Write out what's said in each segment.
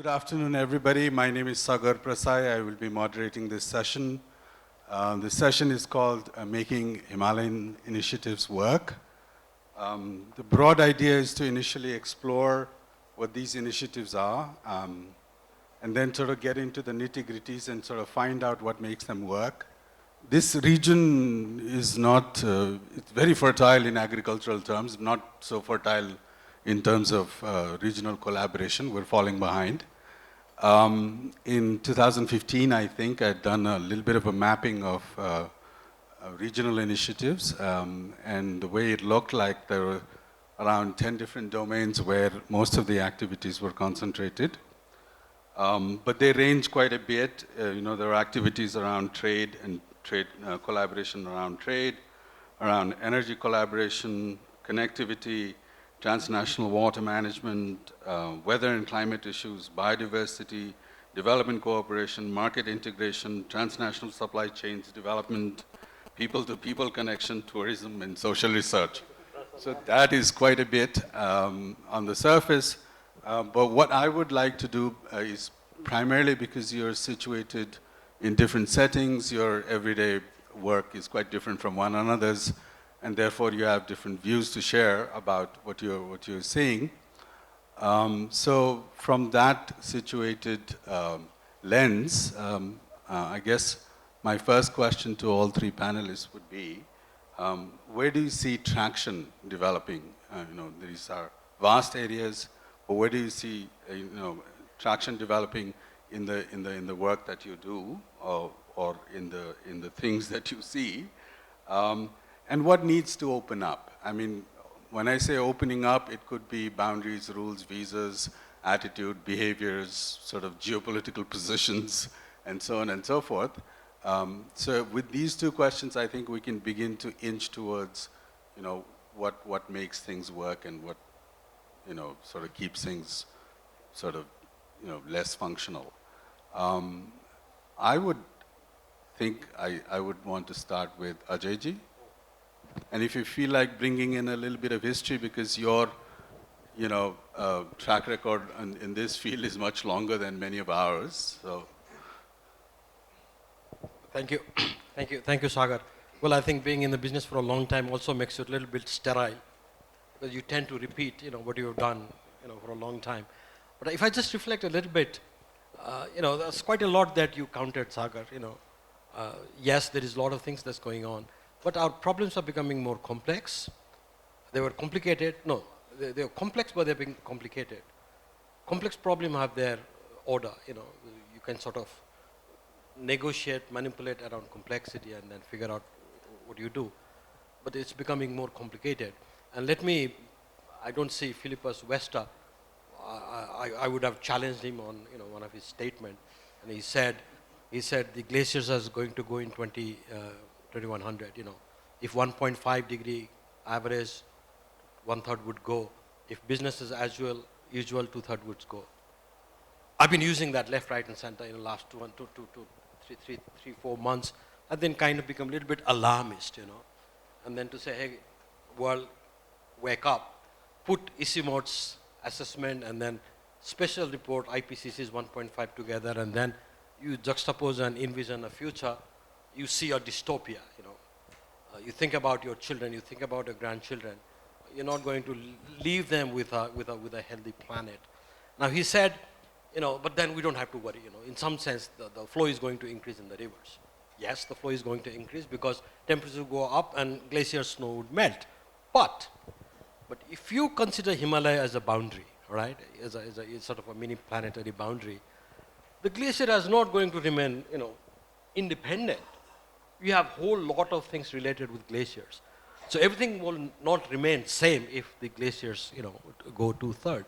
Good afternoon, everybody. My name is Sagar Prasai. I will be moderating this session. The session is called Making Himalayan Initiatives Work. The broad idea is to initially explore what these initiatives are, and then sort of get into the nitty-gritties and sort of find out what makes them work. This region is not, it's very fertile in agricultural terms, not so fertile in terms of regional collaboration. We're falling behind. In 2015, I think, I'd done a little bit of a mapping of regional initiatives, and the way it looked like there were around 10 different domains where most of the activities were concentrated. But they range quite a bit. There are activities around trade and collaboration around trade, around energy collaboration, connectivity, transnational water management, weather and climate issues, biodiversity, development cooperation, market integration, transnational supply chains development, people-to-people connection, tourism, and social research. So that is quite a bit on the surface. But what I would like to do is primarily because you're situated in different settings, your everyday work is quite different from one another's, and therefore you have different views to share about what you're seeing. So from that situated lens, I guess my first question to all three panelists would be, where do you see traction developing? These are vast areas, but where do you see traction developing in the work that you do, or in the things that you see? And what needs to open up? I mean, when I say opening up, it could be boundaries, rules, visas, attitude, behaviors, sort of geopolitical positions, and so on and so forth. So with these two questions, I think we can begin to inch towards, what makes things work and what, sort of keeps things sort of, less functional. I would think I would want to start with Ajay-ji. And if you feel like bringing in a little bit of history, because your, track record in this field is much longer than many of ours. So, thank you, thank you, Sagar. Well, I think being in the business for a long time also makes you a little bit sterile, because you tend to repeat, what you've done, for a long time. But if I just reflect a little bit, there's quite a lot that you counted, Sagar. Yes, there is a lot of things that's going on. But our problems are becoming more complex. They were complicated. No, they were complex, but they're being complicated. Complex problems have their order. You can sort of negotiate, manipulate around complexity, and then figure out what you do. But it's becoming more complicated. And I don't see Philippus Westa. I would have challenged him on one of his statements, and he said the glaciers are going to go in 2100, if 1.5 degree average, 1/3 would go. If business as usual, 2/3 would go. I've been using that left, right, and center in the last 4 months, and then kind of become a little bit alarmist, and then to say, hey, world, wake up, put Isimot's assessment and then special report, IPCC's 1.5 together, and then you juxtapose and envision a future. You see a dystopia, you think about your children, you think about your grandchildren. You're not going to leave them with a healthy planet. Now he said, but then we don't have to worry, in some sense the flow is going to increase in the rivers. Yes, the flow is going to increase because temperatures will go up and glacier snow would melt. But if you consider Himalaya as a boundary, right, as sort of a mini planetary boundary, the glacier is not going to remain, independent. We have a whole lot of things related with glaciers. So everything will not remain same if the glaciers, go 2/3.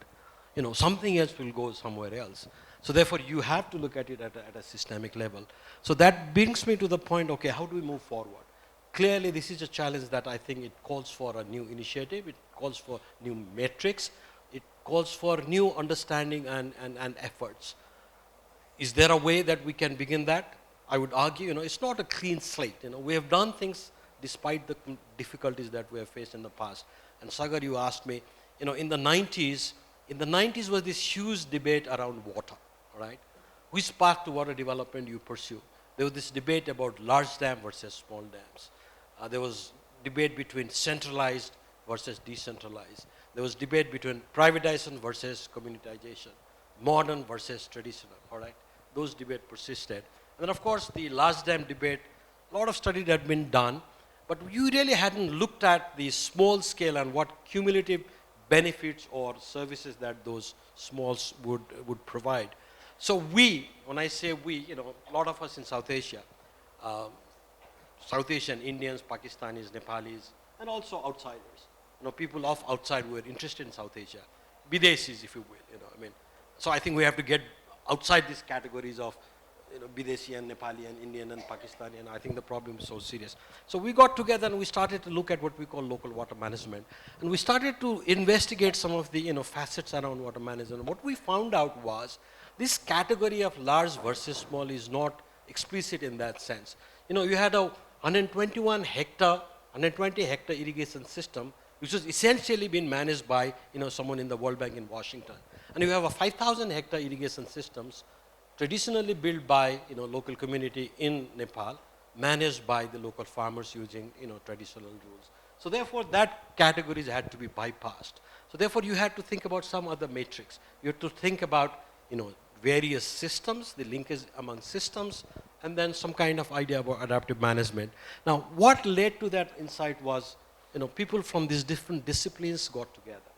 Something else will go somewhere else. So therefore, you have to look at it at a systemic level. So that brings me to the point, okay, how do we move forward? Clearly, this is a challenge that I think it calls for a new initiative. It calls for new metrics. It calls for new understanding and efforts. Is there a way that we can begin that? I would argue, it's not a clean slate. We have done things despite the difficulties that we have faced in the past. And Sagar, you asked me, in the 90s, In the 90s was this huge debate around water, all right? Which path to water development you pursue? There was this debate about large dam versus small dams. There was debate between centralized versus decentralized. There was debate between privatization versus communitization, modern versus traditional, all right? Those debates persisted. And then, of course, the large dam debate, a lot of study had been done, but you really hadn't looked at the small scale and what cumulative benefits or services that those smalls would provide. So we, when I say we, you know, a lot of us in South Asia, South Asian, Indians, Pakistanis, Nepalis, and also outsiders. You know, people of outside who are interested in South Asia, Bidesis, if you will, you know, I mean. So I think we have to get outside these categories of, you know, Bidesi and Nepali and Indian and Pakistani, and I think the problem is so serious. So we got together and we started to look at what we call local water management. And we started to investigate some of the, you know, facets around water management. And what we found out was this category of large versus small is not explicit in that sense. You know, you had a 120 hectare irrigation system, which was essentially being managed by, you know, someone in the World Bank in Washington. And you have a 5,000 hectare irrigation systems traditionally built by, you know, local community in Nepal, managed by the local farmers using, you know, traditional rules. So therefore, that categories had to be bypassed. So therefore, you had to think about some other matrix. You had to think about, you know, various systems, the linkage among systems, and then some kind of idea about adaptive management. Now, what led to that insight was, you know, people from these different disciplines got together,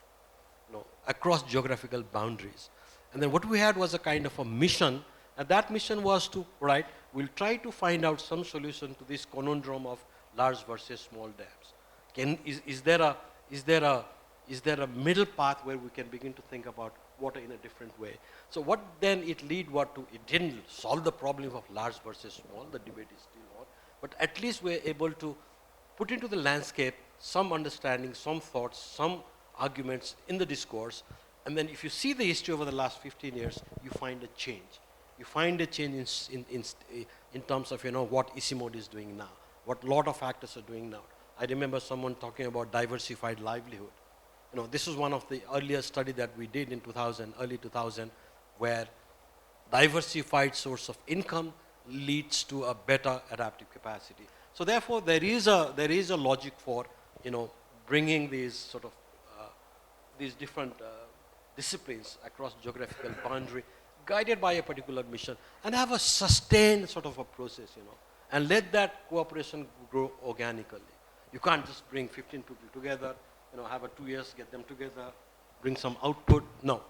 you know, across geographical boundaries. And then what we had was a kind of a mission, and that mission was to, right, we'll try to find out some solution to this conundrum of large versus small dams. Is there a middle path where we can begin to think about water in a different way? So what then it led what to, it didn't solve the problem of large versus small, the debate is still on, but at least we're able to put into the landscape some understanding, some thoughts, some arguments in the discourse. And then if you see the history over the last 15 years, you find a change. You find a change in terms of, you know, what ISET is doing now, what a lot of actors are doing now. I remember someone talking about diversified livelihood. You know, this is one of the earlier study that we did in 2000, early 2000, where diversified source of income leads to a better adaptive capacity. So therefore, there is a logic for, you know, bringing these sort of these different disciplines across geographical boundary, guided by a particular mission, and have a sustained sort of a process, you know, and let that cooperation grow organically. You can't just bring 15 people together, you know, have a 2 years, get them together, bring some output. No.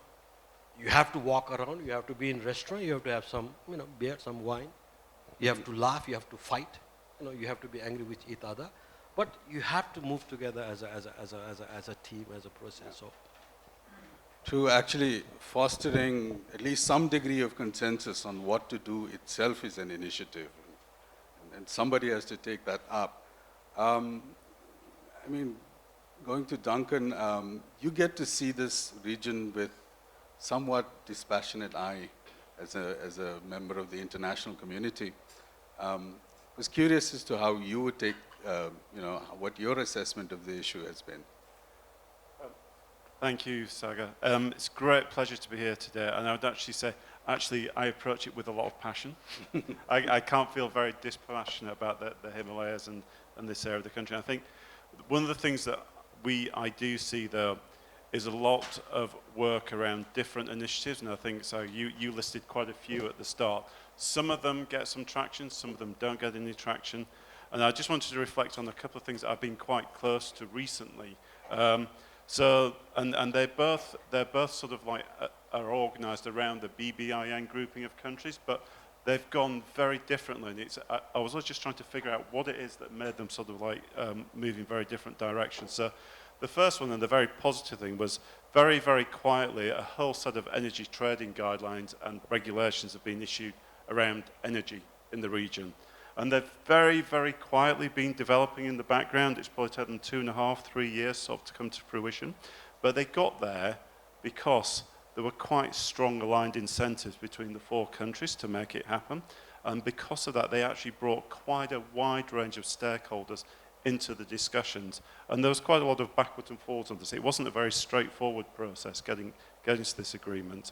You have to walk around, you have to be in restaurant, you have to have some, you know, beer, some wine. You have to laugh, you have to fight, you know, you have to be angry with each other. But you have to move together as a team, as a process. So. To actually fostering at least some degree of consensus on what to do itself is an initiative. And somebody has to take that up. I mean, going to Duncan, you get to see this region with somewhat dispassionate eye as a member of the international community. I was curious as to how you would take, you know, what your assessment of the issue has been. Thank you, Sagar. It's a great pleasure to be here today, and I would actually say, I approach it with a lot of passion. I can't feel very dispassionate about the Himalayas and this area of the country. And I think one of the things that I do see, though, is a lot of work around different initiatives, and I think, so you listed quite a few at the start. Some of them get some traction, some of them don't get any traction, and I just wanted to reflect on a couple of things that I've been quite close to recently. So, and they're both sort of like are organised around the BBIN grouping of countries, but they've gone very differently. And I was just trying to figure out what it is that made them sort of like move in very different directions. So, the first one, and the very positive thing, was very, very quietly a whole set of energy trading guidelines and regulations have been issued around energy in the region. And they've very, very quietly been developing in the background. It's probably taken 2.5, 3 years sort of to come to fruition. But they got there because there were quite strong aligned incentives between the 4 countries to make it happen. And because of that, they actually brought quite a wide range of stakeholders into the discussions. And there was quite a lot of backwards and forwards on this. It wasn't a very straightforward process getting to this agreement.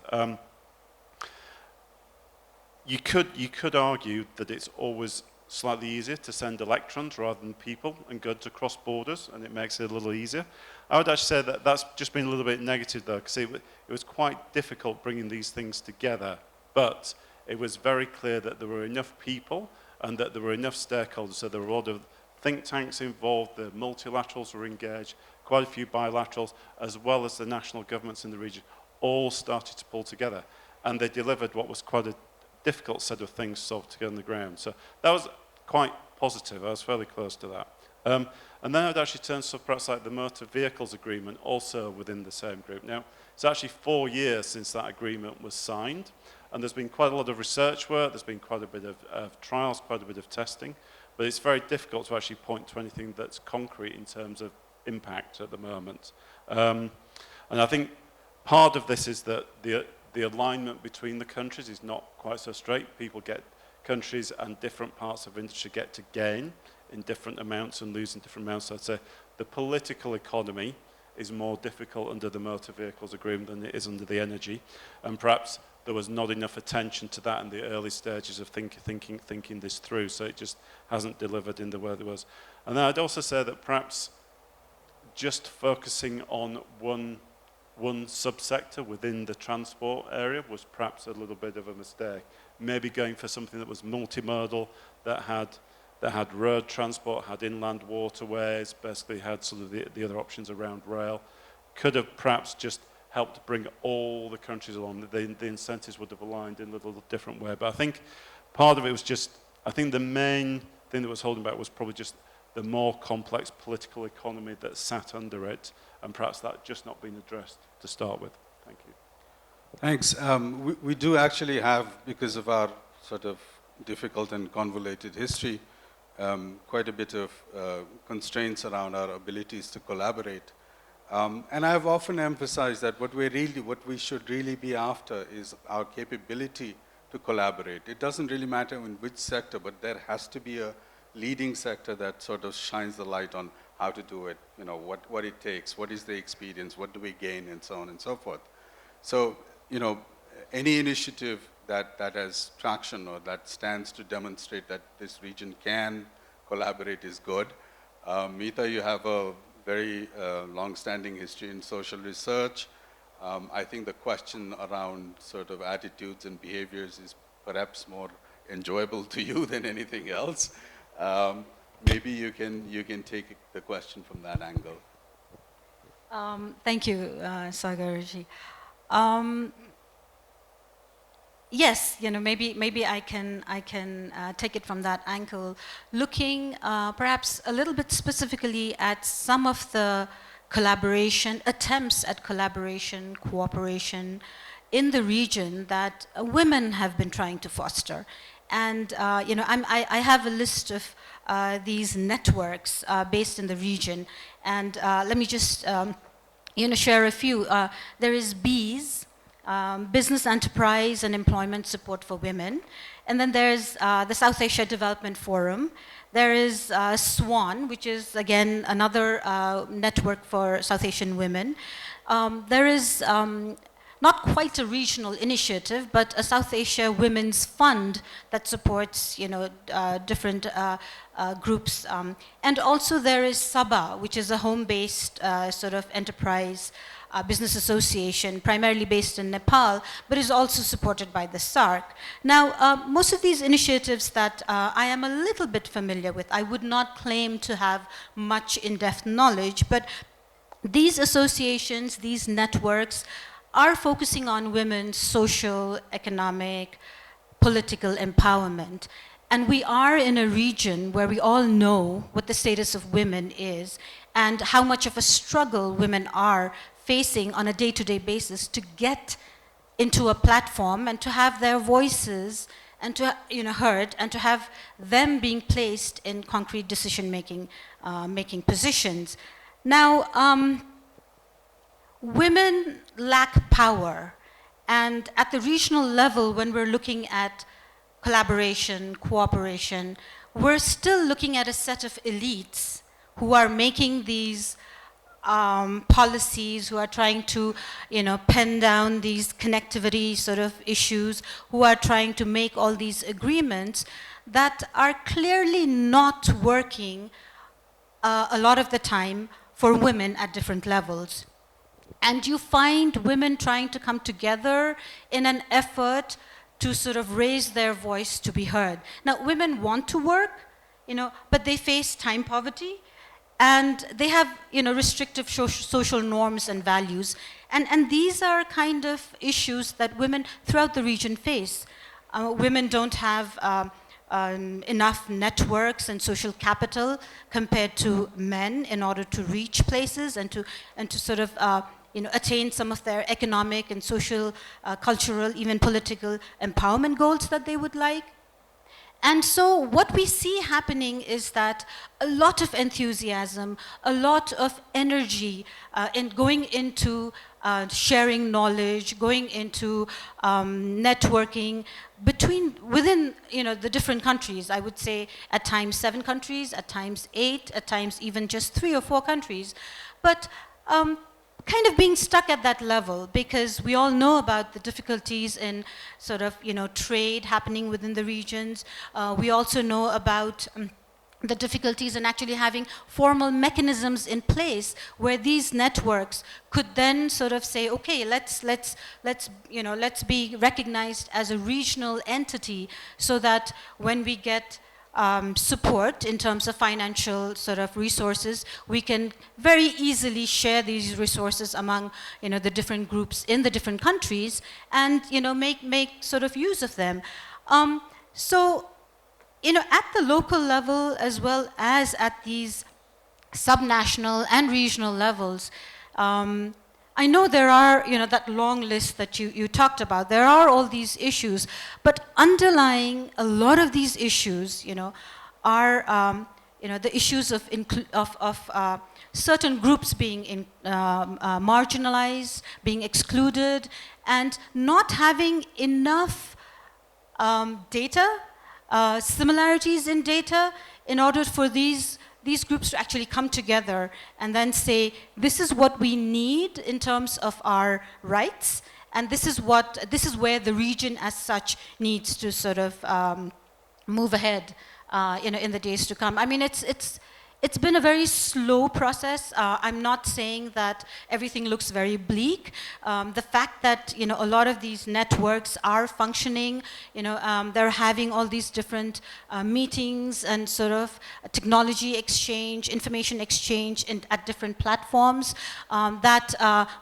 You could argue that it's always slightly easier to send electrons rather than people and goods across borders, and it makes it a little easier. I would actually say that that's just been a little bit negative, though, because it was quite difficult bringing these things together, but it was very clear that there were enough people and that there were enough stakeholders, so there were a lot of think tanks involved, the multilaterals were engaged, quite a few bilaterals, as well as the national governments in the region, all started to pull together, and they delivered what was quite a difficult set of things solved to get on the ground. So that was quite positive. I was fairly close to that. And then I'd actually turn to perhaps like the motor vehicles agreement, also within the same group. Now, it's actually 4 years since that agreement was signed, and there's been quite a lot of research work, there's been quite a bit of trials, quite a bit of testing, but it's very difficult to actually point to anything that's concrete in terms of impact at the moment. And I think part of this is that the alignment between the countries is not quite so straight. Countries and different parts of industry get to gain in different amounts and lose in different amounts. So I'd say the political economy is more difficult under the motor vehicles agreement than it is under the energy. And perhaps there was not enough attention to that in the early stages of thinking this through. So it just hasn't delivered in the way there was. And then I'd also say that perhaps just focusing on one subsector within the transport area was perhaps a little bit of a mistake. Maybe going for something that was multimodal, that had road transport, had inland waterways, basically had sort of the other options around rail, could have perhaps just helped bring all the countries along. The incentives would have aligned in a little different way. But I think part of it was just, I think the main thing that was holding back was probably just the more complex political economy that sat under it, and perhaps that just not been addressed to start with. Thank you. Thanks. We do actually have, because of our sort of difficult and convoluted history, quite a bit of constraints around our abilities to collaborate. And I've often emphasized that what we should really be after is our capability to collaborate. It doesn't really matter in which sector, but there has to be a leading sector that sort of shines the light on how to do it, you know, what it takes, what is the experience, what do we gain, and so on and so forth. So, you know, any initiative that has traction or that stands to demonstrate that this region can collaborate is good. Meeta, you have a very long-standing history in social research. I think the question around sort of attitudes and behaviors is perhaps more enjoyable to you than anything else. Maybe you can take the question from that angle. Thank you, Sagarji. Yes, you know, maybe I can take it from that angle, looking perhaps a little bit specifically at some of the attempts at collaboration, cooperation in the region that women have been trying to foster. And you know, I have a list of these networks based in the region, and let me just you know, share a few. There is BEES, Business Enterprise and Employment Support for Women, and then there's the South Asia Development Forum. There is SWAN, which is again another network for South Asian women. There is not quite a regional initiative, but a South Asia Women's Fund that supports, you know, different groups. And also there is SABA, which is a home-based sort of enterprise business association, primarily based in Nepal, but is also supported by the SAARC. Now, most of these initiatives that I am a little bit familiar with, I would not claim to have much in-depth knowledge, but these associations, these networks, are focusing on women's social, economic, political empowerment. And we are in a region where we all know what the status of women is and how much of a struggle women are facing on a day-to-day basis to get into a platform and to have their voices and to, you know, heard, and to have them being placed in concrete decision-making making positions. Now, women lack power, and at the regional level, when we're looking at collaboration, cooperation, we're still looking at a set of elites who are making these policies, who are trying to, pen down these connectivity sort of issues, who are trying to make all these agreements that are clearly not working a lot of the time for women at different levels. And you find women trying to come together in an effort to sort of raise their voice to be heard. Now, women want to work, but they face time poverty, and they have, restrictive social norms and values. And these are kind of issues that women throughout the region face. Women don't have enough networks and social capital compared to men in order to reach places and to sort of attain some of their economic and social, cultural, even political empowerment goals that they would like. And so what we see happening is that a lot of enthusiasm, a lot of energy in going into sharing knowledge, going into networking within the different countries. I would say at times 7 countries, at times 8, at times even just 3 or 4 countries. But kind of being stuck at that level, because we all know about the difficulties in sort of, trade happening within the regions. We also know about the difficulties in actually having formal mechanisms in place where these networks could then sort of say, okay, let's be recognized as a regional entity, so that when we get support in terms of financial sort of resources, we can very easily share these resources among the different groups in the different countries, and make sort of use of them. So at the local level as well as at these subnational and regional levels, I know there are, that long list that you talked about. There are all these issues, but underlying a lot of these issues, are, the issues of certain groups being marginalized, being excluded, and not having enough data, similarities in data, in order for these groups to actually come together and then say, this is what we need in terms of our rights, and this is where the region as such needs to sort of move ahead in the days to come. I mean, it's been a very slow process. I'm not saying that everything looks very bleak. The fact that a lot of these networks are functioning, they're having all these different meetings and sort of technology exchange, information exchange at different platforms, that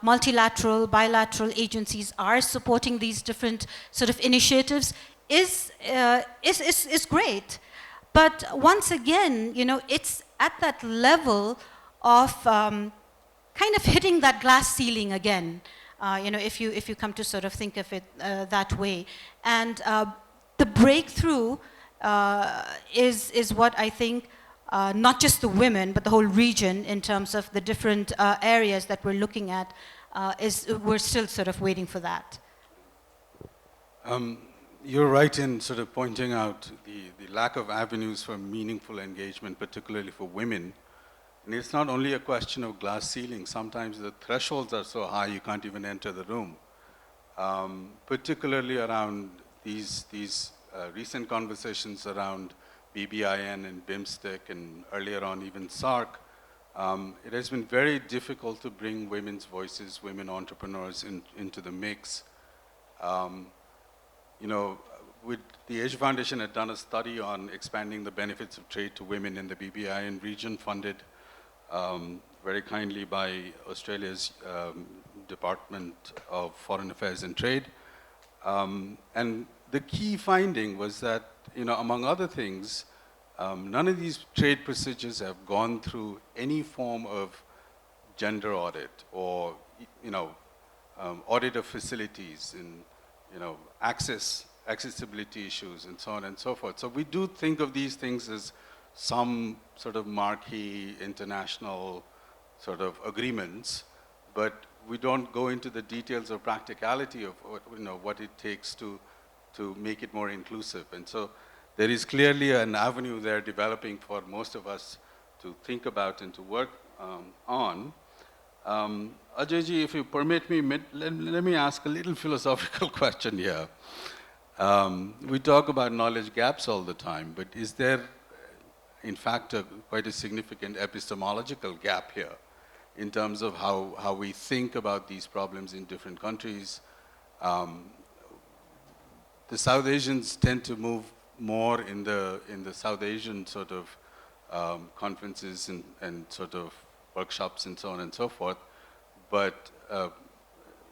multilateral, bilateral agencies are supporting these different sort of initiatives is great. But once again, it's at that level of kind of hitting that glass ceiling again, if you come to sort of think of it that way. And the breakthrough is what I think, not just the women, but the whole region in terms of the different areas that we're looking at, we're still sort of waiting for that. You're right in sort of pointing out the lack of avenues for meaningful engagement, particularly for women. And it's not only a question of glass ceiling. Sometimes the thresholds are so high you can't even enter the room. Particularly around these recent conversations around BBIN and BIMSTEC, and earlier on even SARC, it has been very difficult to bring women's voices, women entrepreneurs into the mix. The Asia Foundation had done a study on expanding the benefits of trade to women in the BBIN region, funded very kindly by Australia's Department of Foreign Affairs and Trade. And the key finding was that, among other things, none of these trade procedures have gone through any form of gender audit or, audit of facilities and, accessibility issues and so on and so forth. So we do think of these things as some sort of marquee international sort of agreements, but we don't go into the details of practicality of what it takes to make it more inclusive. And so there is clearly an avenue there developing for most of us to think about and to work on. Ajay, if you permit me, let me ask a little philosophical question here. We talk about knowledge gaps all the time, but is there, in fact, quite a significant epistemological gap here in terms of how we think about these problems in different countries? The South Asians tend to move more in the South Asian sort of conferences and sort of workshops and so on and so forth. But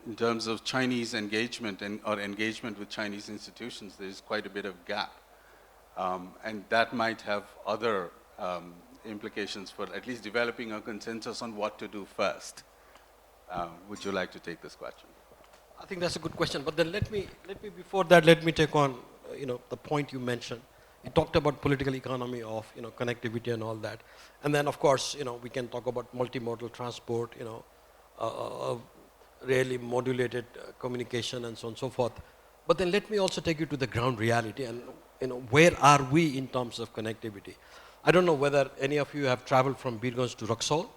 in terms of Chinese engagement or engagement with Chinese institutions, there's quite a bit of gap. And that might have other implications for at least developing a consensus on what to do first. Would you like to take this question? I think that's a good question, but then let me before that, let me take on, the point you mentioned. You talked about political economy of, connectivity and all that. And then, of course, we can talk about multimodal transport, really modulated communication and so on and so forth. But then let me also take you to the ground reality and, where are we in terms of connectivity? I don't know whether any of you have traveled from Birgunj to Raxaul,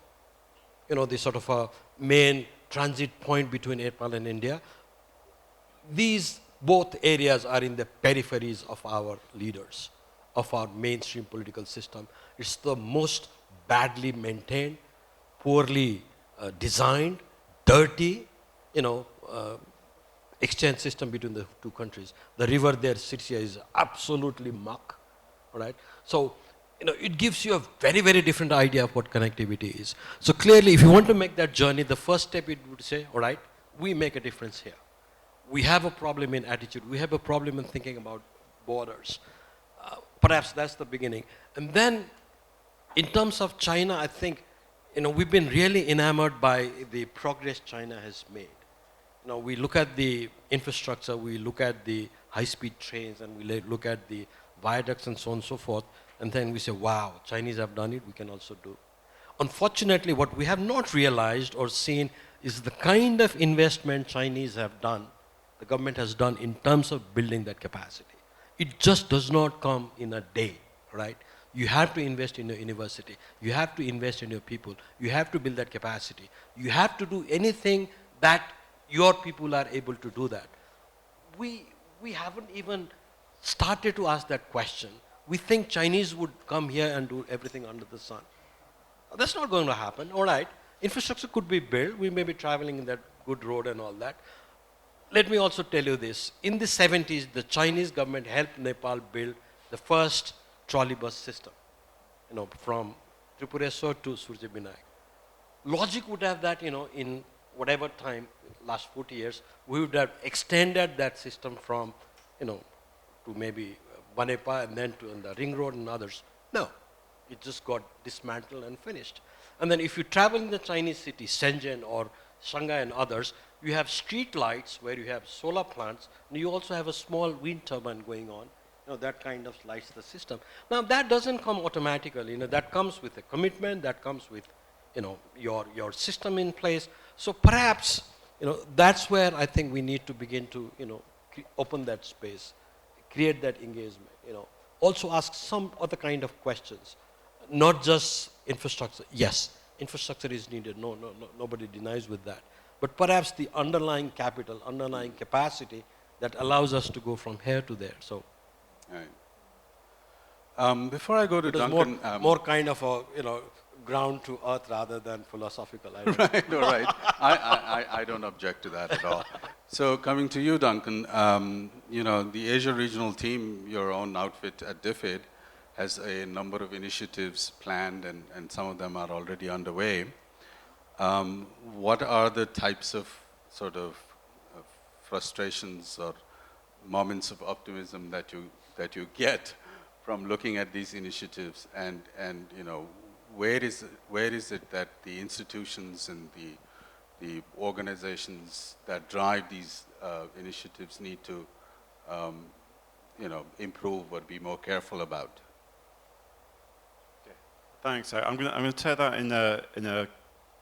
the sort of a main transit point between Nepal and India. These both areas are in the peripheries of our leaders, of our mainstream political system. It's the most badly maintained, poorly designed, dirty, exchange system between the two countries. The river there, Sirsia, is absolutely muck, all right? So, it gives you a very, very different idea of what connectivity is. So clearly, if you want to make that journey, the first step it would say, all right, we make a difference here. We have a problem in attitude. We have a problem in thinking about borders. Perhaps that's the beginning. And then, in terms of China, I think, we've been really enamored by the progress China has made. We look at the infrastructure, we look at the high-speed trains, and we look at the viaducts and so on and so forth, and then we say, wow, Chinese have done it, we can also do. Unfortunately, what we have not realized or seen is the kind of investment Chinese have done, the government has done in terms of building that capacity. It just does not come in a day, right? You have to invest in your university. You have to invest in your people. You have to build that capacity. You have to do anything that your people are able to do that. We haven't even started to ask that question. We think Chinese would come here and do everything under the sun. That's not going to happen, all right. Infrastructure could be built. We may be traveling in that good road and all that. Let me also tell you this. In the 70s, the Chinese government helped Nepal build the first trolley bus system, from Tripureshwar to Surjabinayak. Logic would have that, in whatever time, last 40 years, we would have extended that system from, to maybe Banepa and then to the Ring Road and others. No, it just got dismantled and finished. And then if you travel in the Chinese city, Shenzhen or Shanghai and others, you have street lights where you have solar plants, and you also have a small wind turbine going on. That kind of lights the system. Now that doesn't come automatically. That comes with a commitment. That comes with, your system in place. So perhaps, that's where I think we need to begin to, open that space, create that engagement. Also ask some other kind of questions, not just infrastructure. Yes, infrastructure is needed. No, nobody denies with that. But perhaps the underlying capital, underlying capacity that allows us to go from here to there. So. Right. Before I go to Duncan, more kind of a ground to earth rather than philosophical. Right, all right. I don't object to that at all. So coming to you, Duncan, the Asia regional team, your own outfit at DFID, has a number of initiatives planned, and some of them are already underway. What are the types of sort of frustrations or moments of optimism that you get from looking at these initiatives, and where is it that the institutions and the organizations that drive these initiatives need to improve or be more careful about? Okay. Thanks. I'm going to take that in a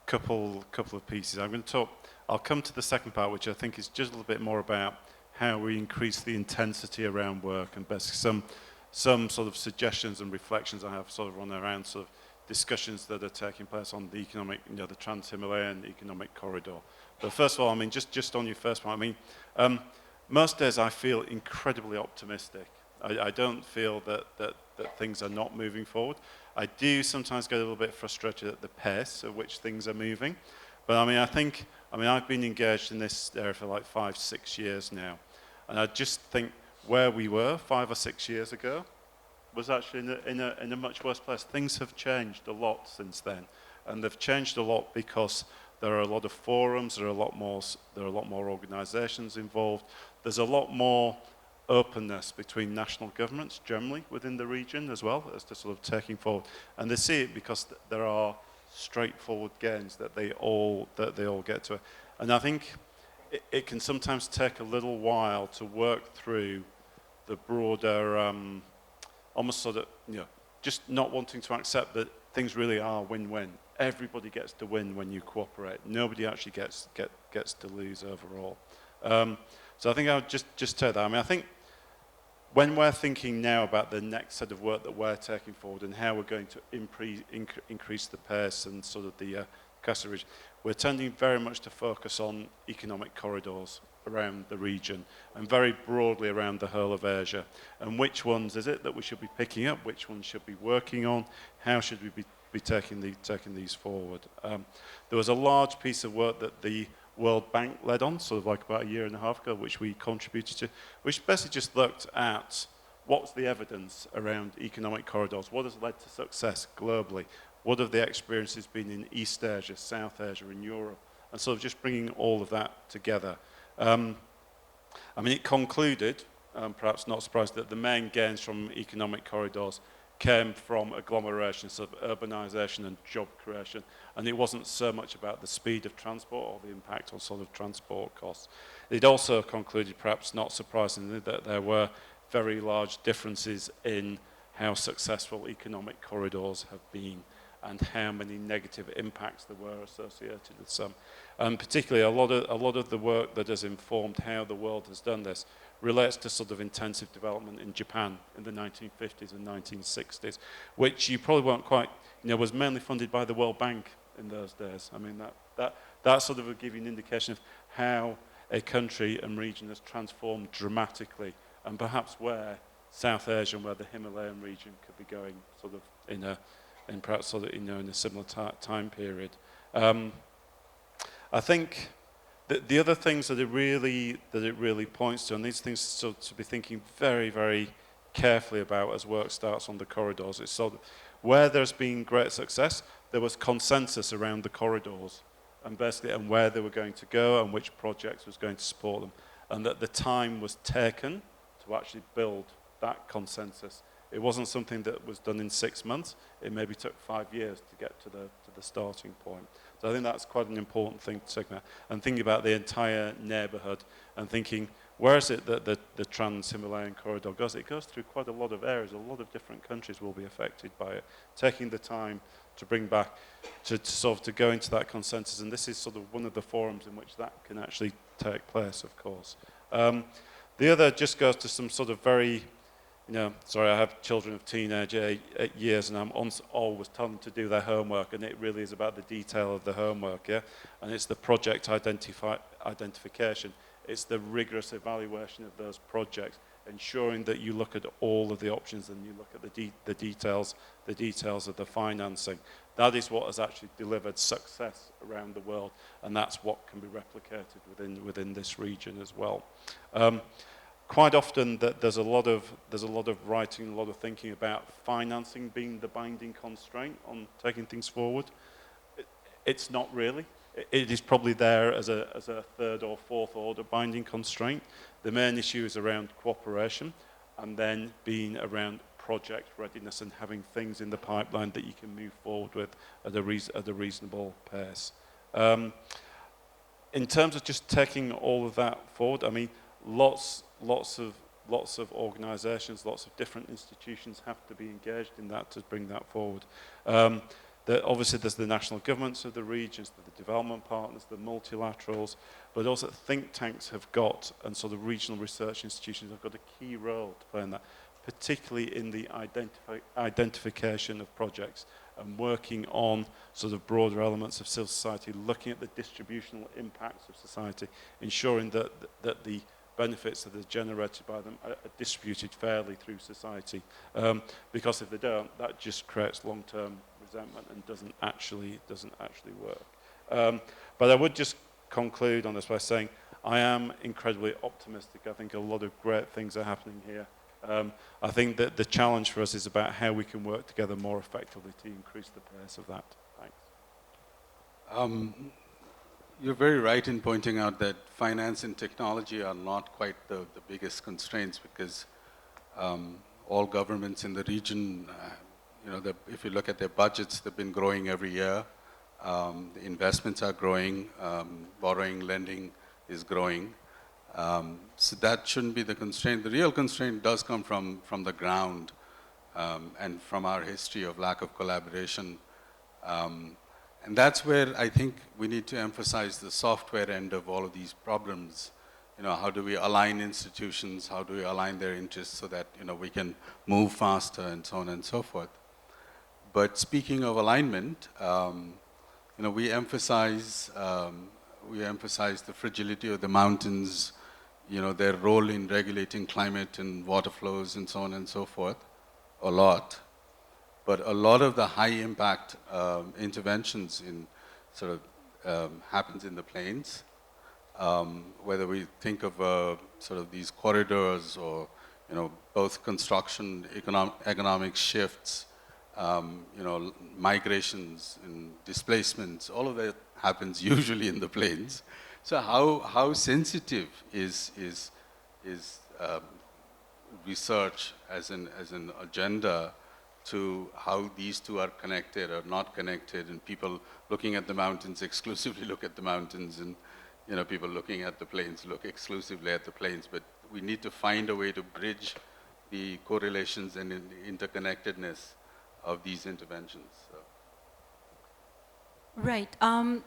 couple of pieces. I'll come to the second part, which I think is just a little bit more about how we increase the intensity around work, and some sort of suggestions and reflections I have sort of run around sort of discussions that are taking place on the economic, the Trans-Himalayan economic corridor. But first of all, I mean, just on your first point, I mean, most days I feel incredibly optimistic. I don't feel that things are not moving forward. I do sometimes get a little bit frustrated at the pace at which things are moving. But I mean, I've been engaged in this area for like 5-6 years now. And I just think where we were 5 or 6 years ago was actually in a much worse place. Things have changed a lot since then. And they've changed a lot because there are a lot of forums, there are a lot more organizations involved. There's a lot more openness between national governments generally within the region as well as to sort of taking forward. And they see it because there are straightforward gains that they all get to. And I think it can sometimes take a little while to work through the broader, almost sort of, just not wanting to accept that things really are win-win. Everybody gets to win when you cooperate. Nobody actually gets to lose overall. So I think I would just take that. I mean, I think when we're thinking now about the next set of work that we're taking forward and how we're going to increase the pace and sort of the Castle region, we're tending very much to focus on economic corridors around the region and very broadly around the whole of Asia. And which ones is it that we should be picking up? Which ones should we be working on? How should we be taking these forward? There was a large piece of work that the World Bank led on, sort of like about 1.5 years ago, which we contributed to, which basically just looked at what's the evidence around economic corridors, what has led to success globally, what have the experiences been in East Asia, South Asia, and Europe, and sort of just bringing all of that together. I mean, it concluded, perhaps not surprised, that the main gains from economic corridors came from agglomeration, sort of urbanization and job creation, and it wasn't so much about the speed of transport or the impact on sort of transport costs. It also concluded, perhaps not surprisingly, that there were very large differences in how successful economic corridors have been and how many negative impacts there were associated with some. And particularly a lot of the work that has informed how the world has done this relates to sort of intensive development in Japan in the 1950s and 1960s, which you probably won't quite, was mainly funded by the World Bank in those days. I mean, that sort of will give you an indication of how a country and region has transformed dramatically, and perhaps where South Asia and where the Himalayan region could be going sort of in a similar time period. I think the other things that it really points to, and these things to be thinking very, very carefully about as work starts on the corridors, is sort of where there's been great success, there was consensus around the corridors and where they were going to go and which projects was going to support them, and that the time was taken to actually build that consensus. It wasn't something that was done in 6 months. It maybe took 5 years to get to the starting point. So I think that's quite an important thing to take about. And thinking about the entire neighbourhood and thinking, where is it that the Trans-Himalayan corridor goes? It goes through quite a lot of areas. A lot of different countries will be affected by it. Taking the time to bring back, to go into that consensus. And this is sort of one of the forums in which that can actually take place, of course. The other just goes to some sort of very, sorry, I have children of teenage years, and I'm always telling them to do their homework, and it really is about the detail of the homework, yeah? And it's the project identification. It's the rigorous evaluation of those projects, ensuring that you look at all of the options and you look at the details of the financing. That is what has actually delivered success around the world, and that's what can be replicated within this region as well. Quite often there's a lot of writing, a lot of thinking about financing being the binding constraint on taking things forward. It's not really. It is probably there as a third or fourth order binding constraint. The main issue is around cooperation, and then being around project readiness and having things in the pipeline that you can move forward with at a reasonable pace. In terms of just taking all of that forward, I mean, lots of organisations, lots of different institutions have to be engaged in that to bring that forward. Obviously, there's the national governments of the regions, the development partners, the multilaterals, but also think tanks have got, and sort of regional research institutions have got a key role to play in that, particularly in the identification of projects and working on sort of broader elements of civil society, looking at the distributional impacts of society, ensuring that the benefits that are generated by them are distributed fairly through society. Because if they don't, that just creates long-term resentment and doesn't actually work. But I would just conclude on this by saying I am incredibly optimistic. I think a lot of great things are happening here. I think that the challenge for us is about how we can work together more effectively to increase the pace of that. Thanks. You're very right in pointing out that finance and technology are not quite the biggest constraints, because all governments in the region, if you look at their budgets, they've been growing every year. The investments are growing, borrowing, lending is growing. So that shouldn't be the constraint. The real constraint does come from the ground and from our history of lack of collaboration. And that's where I think we need to emphasize the software end of all of these problems. How do we align institutions? How do we align their interests so that we can move faster and so on and so forth? But speaking of alignment, we emphasize the fragility of the mountains, their role in regulating climate and water flows and so on and so forth, a lot. But a lot of the high impact interventions in happens in the plains. Whether we think of these corridors or both construction, economic shifts, migrations and displacements, all of that happens usually in the plains. So how sensitive is research as an agenda to how these two are connected or not connected, and people looking at the mountains exclusively look at the mountains, and people looking at the plains look exclusively at the plains. But we need to find a way to bridge the correlations and interconnectedness of these interventions. Right.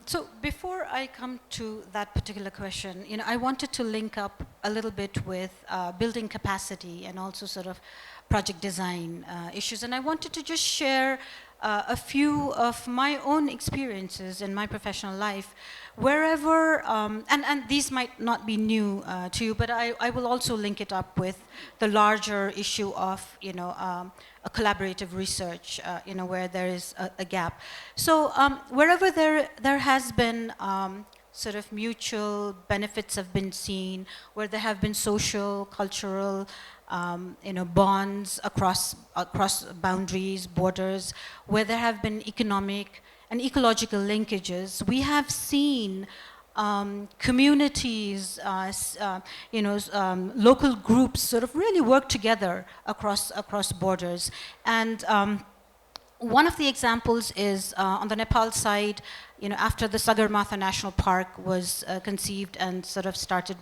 So before I come to that particular question, I wanted to link up a little bit with building capacity and also sort of project design issues. And I wanted to just share a few of my own experiences in my professional life, wherever, and these might not be new to you, but I will also link it up with the larger issue of, a collaborative research, where there is a gap. So wherever there has been sort of mutual benefits have been seen, where there have been social, cultural, bonds across boundaries, borders, where there have been economic and ecological linkages, we have seen communities, local groups sort of really work together across borders. And one of the examples is on the Nepal side, after the Sagar National Park was conceived and sort of started,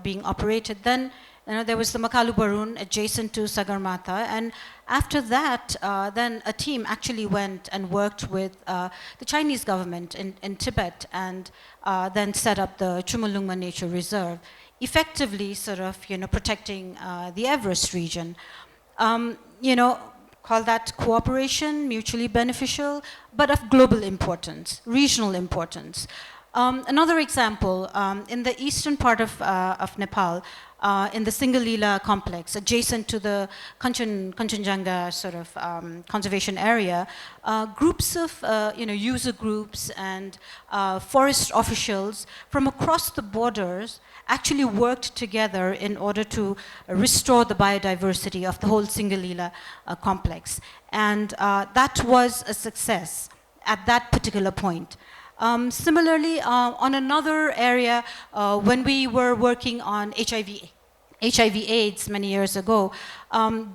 being operated, then there was the Makalu Barun adjacent to Sagarmatha, and after that, then a team actually went and worked with the Chinese government in Tibet, and then set up the Chumulungma Nature Reserve, effectively sort of protecting the Everest region. Call that cooperation, mutually beneficial, but of global importance, regional importance. Another example, in the eastern part of Nepal, in the Singalila complex, adjacent to the Kanchenjunga sort of conservation area, groups of user groups and forest officials from across the borders actually worked together in order to restore the biodiversity of the whole Singalila complex. And that was a success at that particular point. Similarly, on another area, when we were working on HIV/AIDS many years ago,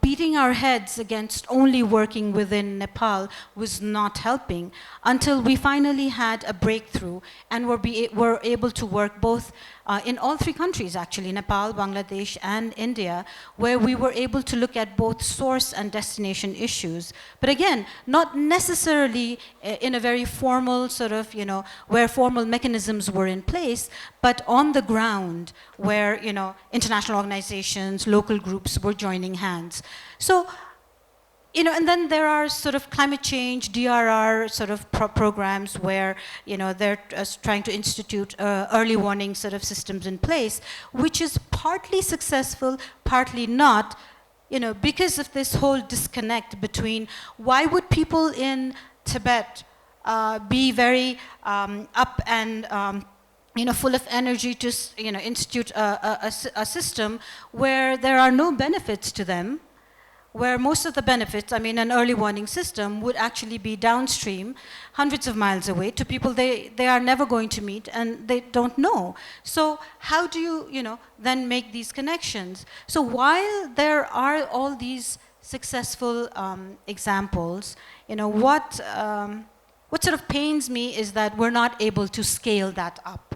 beating our heads against only working within Nepal was not helping until we finally had a breakthrough and were able to work both in all three countries, actually, Nepal, Bangladesh, and India, where we were able to look at both source and destination issues. But again, not necessarily in a very formal sort of, where formal mechanisms were in place, but on the ground where, international organizations, local groups were joining hands. So you know, and then there are sort of climate change, DRR sort of programs where, you know, they're trying to institute early warning sort of systems in place, which is partly successful, partly not, you know, because of this whole disconnect between why would people in Tibet be very up and you know, full of energy to, you know, institute a system where there are no benefits to them, where most of the benefits, I mean, an early warning system would actually be downstream, hundreds of miles away, to people they are never going to meet and they don't know. So how do you, you know, then make these connections? So while there are all these successful examples, you know, what sort of pains me is that we're not able to scale that up.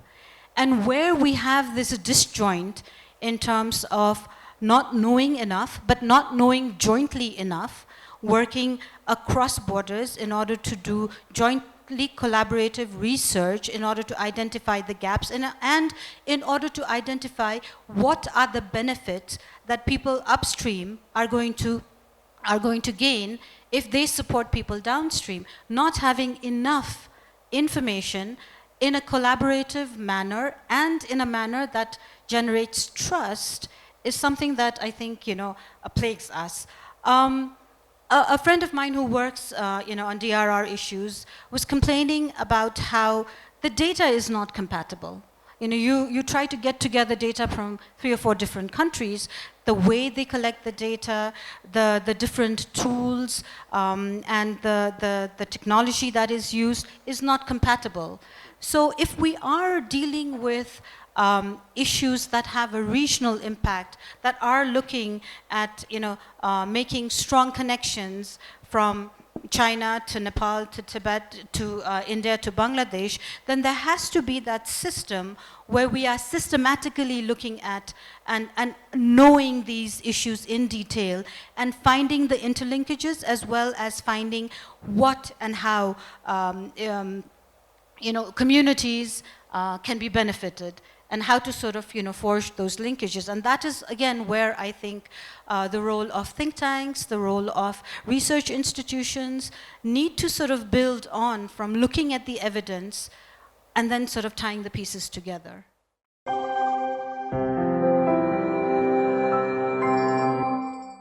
And where we have this disjoint in terms of not knowing enough, but not knowing jointly enough, working across borders in order to do jointly collaborative research in order to identify the gaps and in order to identify what are the benefits that people upstream are going to gain if they support people downstream. Not having enough information in a collaborative manner and in a manner that generates trust is something that I think, you know, plagues us. A friend of mine who works, you know, on DRR issues was complaining about how the data is not compatible. You know, you try to get together data from 3 or 4 different countries, the way they collect the data, the different tools, and the technology that is used is not compatible. So if we are dealing with issues that have a regional impact, that are looking at, you know, making strong connections from China to Nepal to Tibet to India to Bangladesh, then there has to be that system where we are systematically looking at and knowing these issues in detail and finding the interlinkages as well as finding what and how you know, communities can be benefited and how to sort of, you know, forge those linkages. And that is, again, where I think the role of think tanks, the role of research institutions need to sort of build on from looking at the evidence and then sort of tying the pieces together.